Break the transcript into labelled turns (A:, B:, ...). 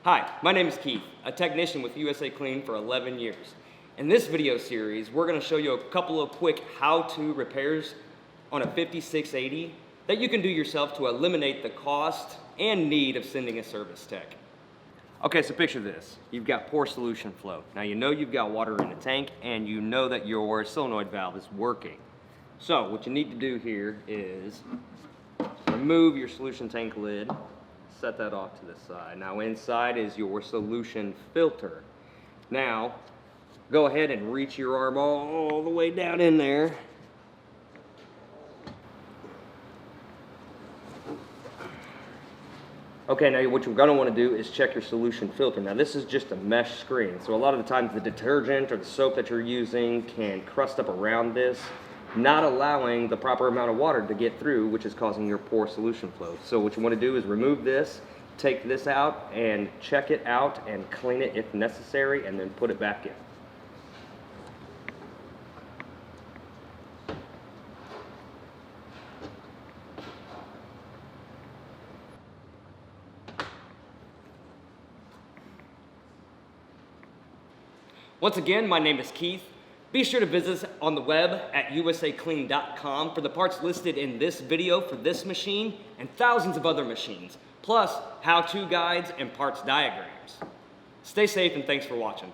A: Hi, my name is Keith, a technician with USACLEAN for 11 years. In this video series, we're going to show you a couple of quick how-to repairs on a 5680 that you can do yourself to eliminate the cost and need of sending a service tech. Okay, so picture this. You've got poor solution flow. Now you know you've got water in the tank and you know that your solenoid valve is working. So what you need to do here is remove your solution tank lid, set that off to the side. Now inside is your solution filter. Now go ahead and reach your arm all the way down in there. Okay, now what you're going to want to do is check your solution filter. Now this is just a mesh screen, so a lot of the times the detergent or the soap that you're using can crust up around this, not allowing the proper amount of water to get through, which is causing your poor solution flow. So what you want to do is remove this, take this out and check it out and clean it if necessary, and then put it back in. Once again, my name is Keith. Be sure to visit us on the web at USACLEAN.com for the parts listed in this video for this machine and thousands of other machines, plus how-to guides and parts diagrams. Stay safe and thanks for watching.